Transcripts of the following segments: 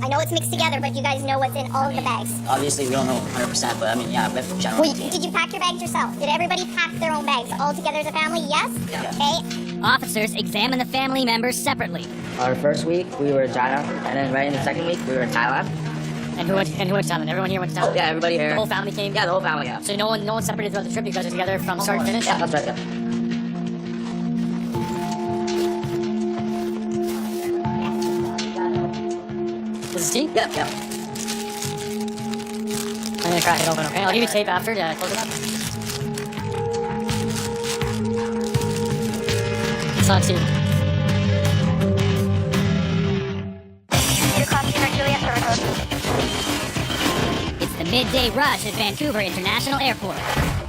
I know it's mixed together, but you guys know what's in all of the bags. Obviously, we don't know 100%, but I mean, yeah, we have general idea. Did you pack your bags yourself? Did everybody pack their own bags all together as a family? Yes? Yeah. Okay. Officers examine the family members separately. Our first week, we were in China, and then right in the second week, we were in Thailand. And who went to Thailand? Everyone here went to Thailand? Oh, yeah, everybody here. The whole family came? Yeah, the whole family, yeah. So no one separated throughout the trip? You guys are together from start to finish? Yeah, that's right, yeah. This is tea? Yep, yep. I'm gonna crack it open, okay? I'll give you tape after to close it up. It's not tea. It's the midday rush at Vancouver International Airport.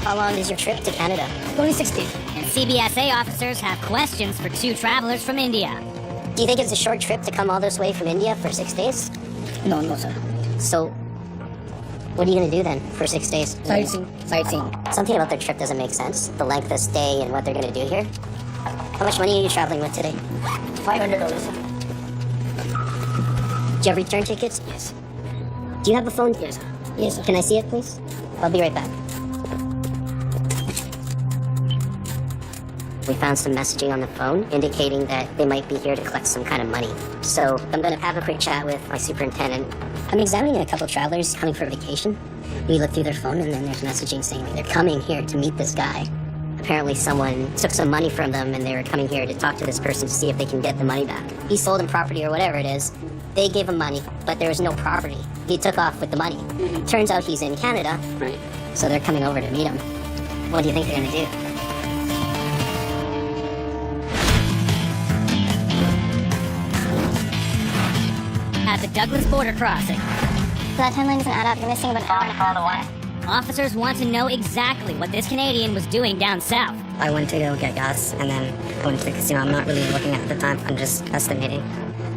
How long is your trip to Canada? Only 60. And CBSA officers have questions for two travelers from India. Do you think it's a short trip to come all this way from India for 6 days? No, sir. So, what are you going to do then for 6 days? Sightseeing. Something about their trip doesn't make sense. The length of stay and what they're going to do here. How much money are you traveling with today? $500. Do you have return tickets? Yes. Do you have a phone? Yes, sir. Yes, sir. Can I see it, please? I'll be right back. We found some messaging on the phone indicating that they might be here to collect some kind of money. So I'm going to have a quick chat with my superintendent. I'm examining a couple travelers coming for vacation. We look through their phone and then there's messaging saying they're coming here to meet this guy. Apparently someone took some money from them and they were coming here to talk to this person to see if they can get the money back. He sold them property or whatever it is. They gave him money, but there was no property. He took off with the money. Turns out he's in Canada, Right. so they're coming over to meet him. What do you think they're going to do? At the Douglas border crossing, So that timeline doesn't add up. You're missing about an hour and a half. officers want to know exactly what this Canadian was doing down south. I went to go get gas and then I went to the casino. I'm not really looking at the time, I'm just estimating.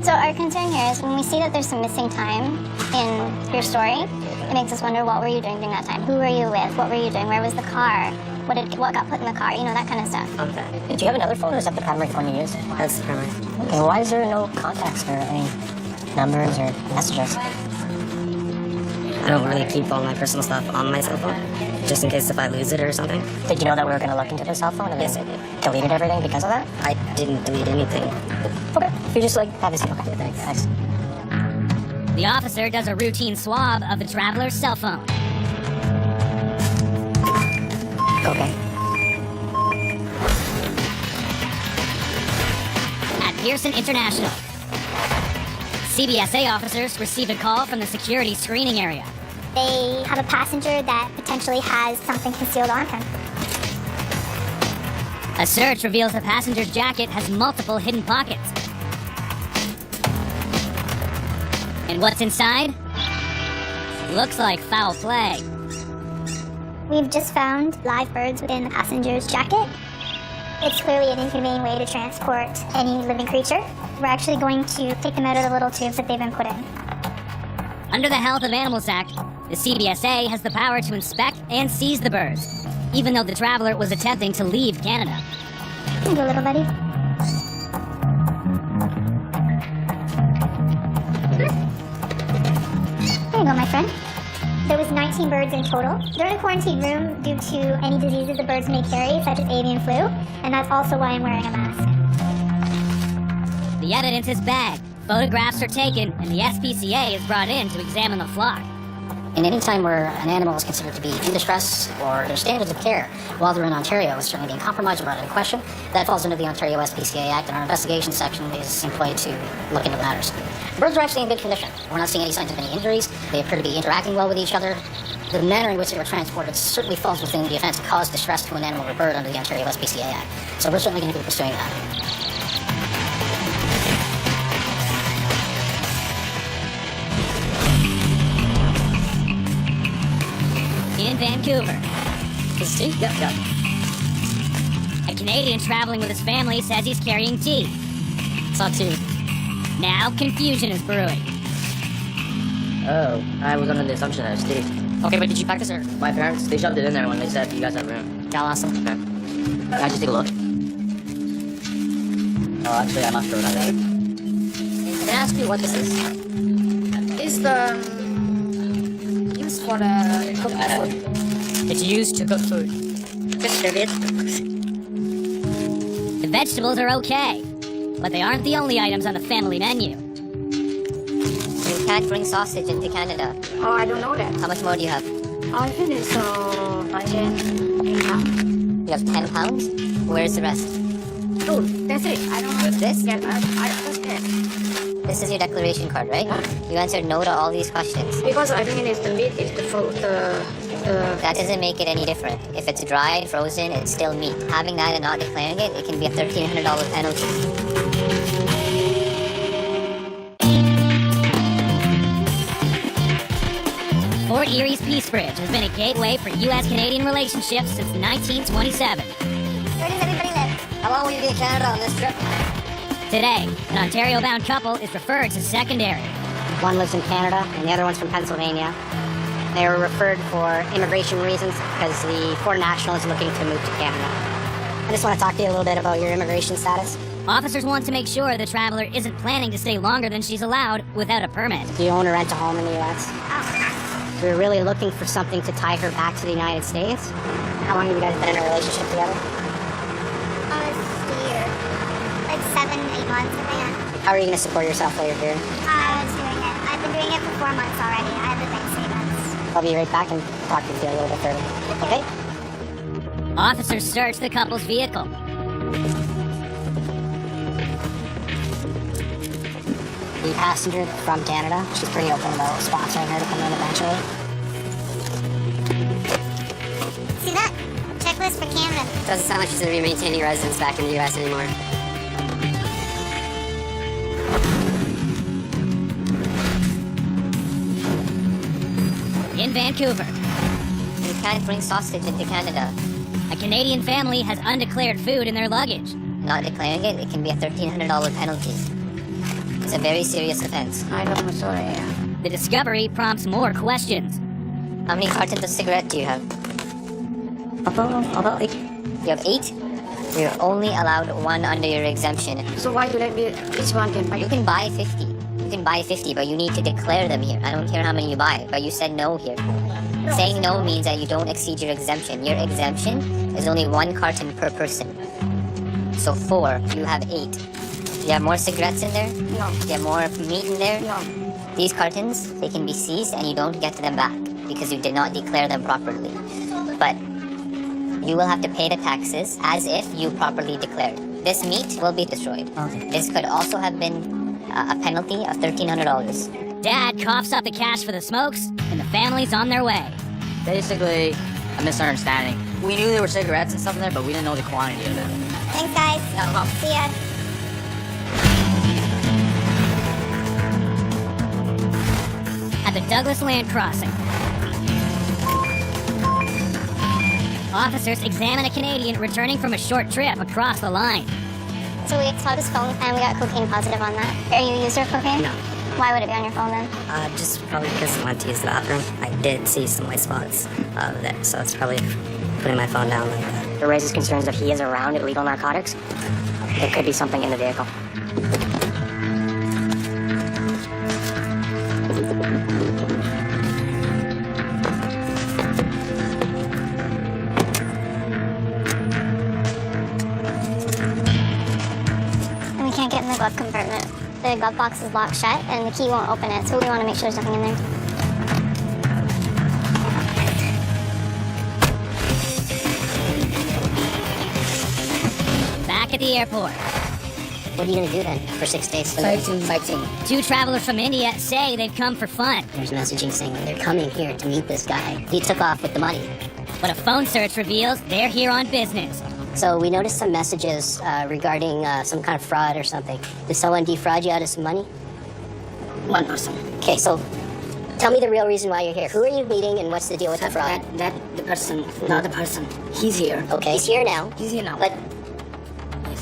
So our concern here is when we see that there's some missing time in your story, it makes us wonder, what were you doing during that time? Who were you with? What were you doing? Where was the car? What got put in the car? You know, that kind of stuff. Okay. Do you have another phone, or is that the primary phone you use? That's the primary. Okay, why is there no contacts or any numbers or messages? I don't really keep all my personal stuff on my cell phone, just in case if I lose it or something. Did you know that we were going to look into the cell phone and Yes, then I did. deleted everything because of that? I didn't delete anything. Okay. You just have this. Okay, thanks. Nice. The officer does a routine swab of the traveler's cell phone. Okay. At Pearson International, CBSA officers receive a call from the security screening area. They have a passenger that potentially has something concealed on him. A search reveals the passenger's jacket has multiple hidden pockets. And what's inside? Looks like foul play. We've just found live birds within the passenger's jacket. It's clearly an inhumane way to transport any living creature. We're actually going to take them out of the little tubes that they've been put in. Under the Health of Animals Act, the CBSA has the power to inspect and seize the birds, even though the traveler was attempting to leave Canada. Here you go, little buddy. There you go, my friend. There was 19 birds in total. They're in a quarantine room due to any diseases the birds may carry, such as avian flu, and that's also why I'm wearing a mask. The evidence is bagged, photographs are taken, and the SPCA is brought in to examine the flock. In any time where an animal is considered to be in distress or their standards of care while they're in Ontario is certainly being compromised or brought into question, that falls under the Ontario SPCA Act, and our investigation section is employed to look into the matters. Birds are actually in good condition. We're not seeing any signs of any injuries. They appear to be interacting well with each other. The manner in which they were transported certainly falls within the offense to cause distress to an animal or bird under the Ontario SPCA Act. So we're certainly going to be pursuing that. In Vancouver, Is tea? Yep, yep. a Canadian traveling with his family says he's carrying tea. It's not tea. Now confusion is brewing. Oh, I was under the assumption that it was tea. Okay, but did you pack this or? My parents, they shoved it in there when they said you guys have room. I'll ask them. Okay. Can I just take a look? Oh, actually, I'm not sure about that. Can I ask you what this is? the used for the cook food. It's used to cook food. The vegetables are okay, but they aren't the only items on the family menu. You can't bring sausage into Canada. Oh, I don't know that. How much more do you have? I think it's 10 You have 10 pounds? Where's the rest? Oh, that's it. I don't know. This? Yeah, I understand. This is your declaration card, right? You answered no to all these questions. Because I think it's the meat is the food, the That doesn't make it any different. If it's dried, frozen, it's still meat. Having that and not declaring it, it can be a $1,300 penalty. Fort Erie's Peace Bridge has been a gateway for U.S.-Canadian relationships since 1927. Where does everybody live? How long will you be in Canada on this trip? Today, an Ontario-bound couple is referred to secondary. One lives in Canada, and the other one's from Pennsylvania. They were referred for immigration reasons because the foreign national is looking to move to Canada. I just want to talk to you a little bit about your immigration status. Officers want to make sure the traveler isn't planning to stay longer than she's allowed without a permit. Do you own or rent a home in the U.S.? We're really looking for something to tie her back to the United States. How long have you guys been in a relationship together? Almost a year. Like 7, 8 months, I think. How are you going to support yourself while you're here? I was doing it. I've been doing it for 4 months already. I have the bank statements. I'll be right back and talk to you a little bit further. Okay? Officers search the couple's vehicle. The passenger from Canada, she's pretty open about sponsoring her to come in eventually. See that? Checklist for Canada. Doesn't sound like she's going to be maintaining residence back in the U.S. anymore. In Vancouver, You can't bring sausage into Canada. a Canadian family has undeclared food in their luggage. Not declaring it, it can be a $1,300 penalty. It's a very serious offense. I don't know, sorry. The discovery prompts more questions. How many cartons of cigarette do you have? About 8. You have 8? You're only allowed 1 under your exemption. So why do they be each one can buy? You can buy 50. You can buy 50, but you need to declare them here. I don't care how many you buy, but you said no here. Saying no means that you don't exceed your exemption. Your exemption is only 1 carton per person. So 4, you have 8. Do you have more cigarettes in there? No. Do you have more meat in there? No. These cartons, they can be seized and you don't get them back because you did not declare them properly. But you will have to pay the taxes as if you properly declared. This meat will be destroyed. Okay. This could also have been a penalty of $1,300. Dad coughs up the cash for the smokes, and the family's on their way. Basically, a misunderstanding. We knew there were cigarettes and stuff in there, but we didn't know the quantity of it. Thanks, guys. See ya. At the Douglas Land Crossing, officers examine a Canadian returning from a short trip across the line. So we saw his phone and we got cocaine positive on that. Are you a user of cocaine? No. Why would it be on your phone then? Just probably because I went to use the bathroom. I did see some white spots there, so it's probably putting my phone down like that. It raises concerns that he is around illegal narcotics. There could be something in the vehicle. And we can't get in the glove compartment. The glove box is locked shut and the key won't open it, so we want to make sure there's nothing in there. Back at the airport, What are you gonna do then for 6 days? Sightseeing. 2 travelers from India say they've come for fun, There's messaging saying that they're coming here to meet this guy. He took off with the money. but a phone search reveals they're here on business. So we noticed some messages regarding some kind of fraud or something. Did someone defraud you out of some money? One person. Okay, so tell me the real reason why you're here. Who are you meeting and what's the deal with the fraud? That the person, not the person. He's here. Okay, he's here now. He's here now. But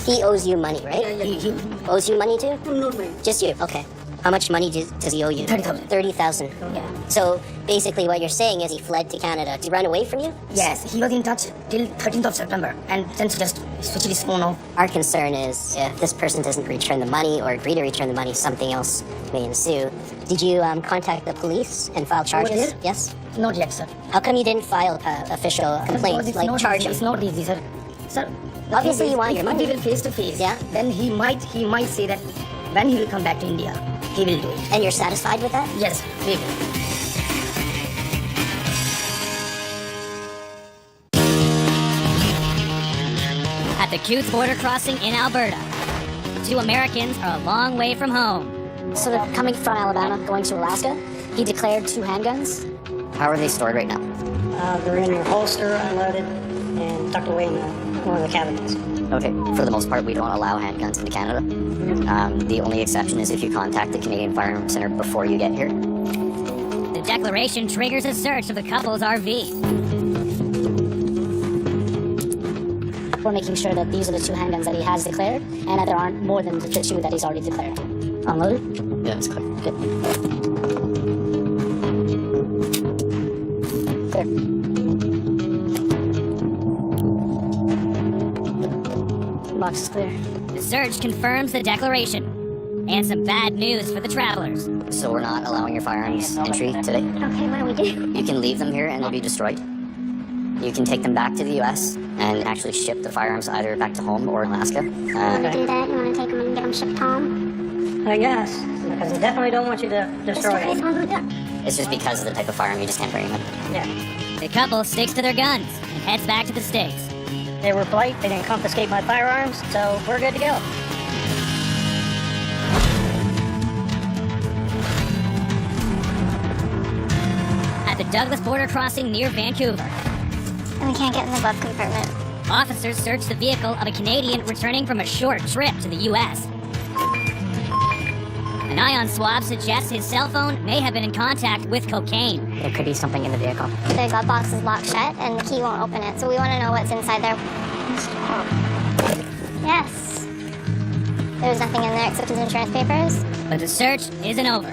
he owes you money, right? He Owes you money too? no way. Just you? Okay. How much money does he owe you? 30,000. 30,000. Yeah. So basically what you're saying is he fled to Canada to run away from you? Yes, he was in touch till 13th of September, and then he just switched his phone off. Our concern is if this person doesn't return the money or agree to return the money, something else may ensue. Did you contact the police and file charges? did? Yes. Not yet, sir. How come you didn't file official complaint, Because like charge It's him? not easy, sir. Sir, Obviously you want your money. If we will face to face, Yeah. then he might say that when he will come back to India, he will do it. And you're satisfied with that? Yes, we will. At the Coots border crossing in Alberta, two Americans are a long way from home. So they're coming from Alabama, going to Alaska. He declared 2 handguns. How are they stored right now? They're in their holster, unloaded, and tucked away in one of the cabinets. Okay, for the most part, we don't allow handguns into Canada. The only exception is if you contact the Canadian Firearms Center before you get here. The declaration triggers a search of the couple's RV. We're making sure that these are the 2 handguns that he has declared, and that there aren't more than the 2 that he's already declared. Unloaded? Yeah, it's clear. Good. Clear. Box is clear. The search confirms the declaration. And some bad news for the travelers. So we're not allowing your firearms entry today. Okay, what do we do? You can leave them here and they'll be destroyed. You can take them back to the U.S. and actually ship the firearms either back to home or Alaska. You want to do that? You want to take them and get them shipped home? I guess, because they definitely don't want you to destroy Destroy it. them. It's just because of the type of firearm, you just can't bring them in. Yeah. The couple sticks to their guns and heads back to the States. They were polite, they didn't confiscate my firearms, so we're good to go. At the Douglas border crossing near Vancouver, And we can't get in the glove compartment. officers search the vehicle of a Canadian returning from a short trip to the U.S. An ion swab suggests his cell phone may have been in contact with cocaine. There could be something in the vehicle. The glove box is locked shut and the key won't open it, so we want to know what's inside there. Yes. There's nothing in there except his insurance papers. But the search isn't over.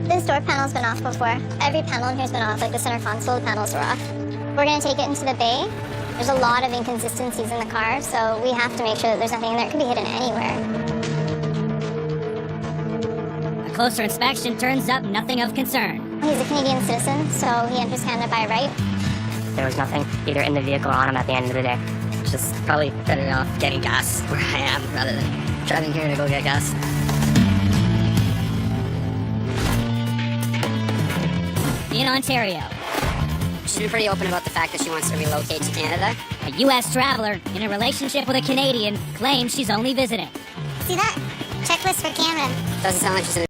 This door panel's been off before. Every panel in here's been off, like the center console panels were off. We're gonna take it into the bay. There's a lot of inconsistencies in the car, so we have to make sure that there's nothing in there. It could be hidden anywhere. A closer inspection turns up nothing of concern. He's a Canadian citizen, so he enters Canada by right. There was nothing either in the vehicle or on him at the end of the day. It's just probably better off getting gas where I am rather than driving here to go get gas. In Ontario, She's been pretty open about the fact that she wants to relocate to Canada. a U.S. traveler in a relationship with a Canadian claims she's only visiting. See that? Checklist for Cameron. Doesn't sound like she's in